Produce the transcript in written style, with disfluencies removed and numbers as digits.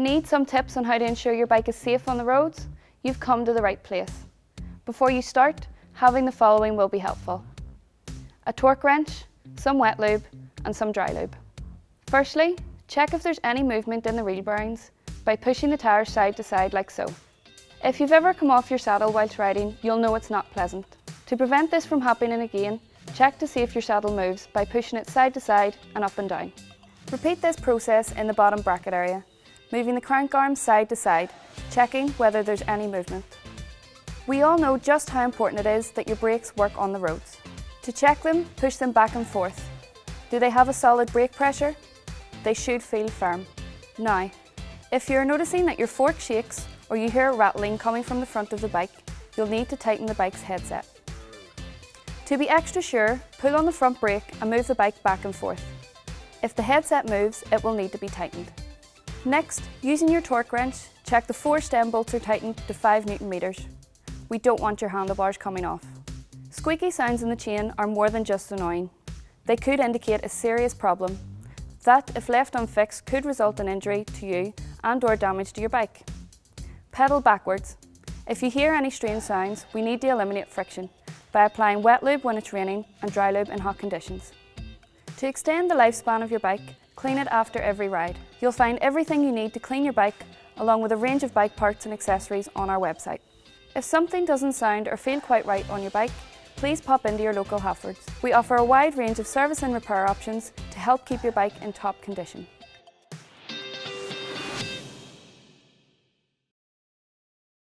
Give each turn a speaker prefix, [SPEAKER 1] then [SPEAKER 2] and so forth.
[SPEAKER 1] Need some tips on how to ensure your bike is safe on the roads? You've come to the right place. Before you start, having the following will be helpful: a torque wrench, some wet lube and some dry lube. Firstly, check if there's any movement in the wheel bearings by pushing the tyres side to side like so. If you've ever come off your saddle whilst riding, you'll know it's not pleasant. To prevent this from happening again, check to see if your saddle moves by pushing it side to side and up and down. Repeat this process in the bottom bracket area, moving the crank arms side to side, checking whether there's any movement. We all know just how important it is that your brakes work on the roads. To check them, push them back and forth. Do they have a solid brake pressure? They should feel firm. Now, if you're noticing that your fork shakes or you hear a rattling coming from the front of the bike, you'll need to tighten the bike's headset. To be extra sure, pull on the front brake and move the bike back and forth. If the headset moves, it will need to be tightened. Next, using your torque wrench, check the 4 stem bolts are tightened to 5 Nm. We don't want your handlebars coming off. Squeaky sounds in the chain are more than just annoying. They could indicate a serious problem that, if left unfixed, could result in injury to you and/or damage to your bike. Pedal backwards. If you hear any strange sounds, we need to eliminate friction by applying wet lube when it's raining and dry lube in hot conditions. To extend the lifespan of your bike, clean it after every ride. You'll find everything you need to clean your bike, along with a range of bike parts and accessories on our website. If something doesn't sound or feel quite right on your bike, please pop into your local Halfords. We offer a wide range of service and repair options to help keep your bike in top condition.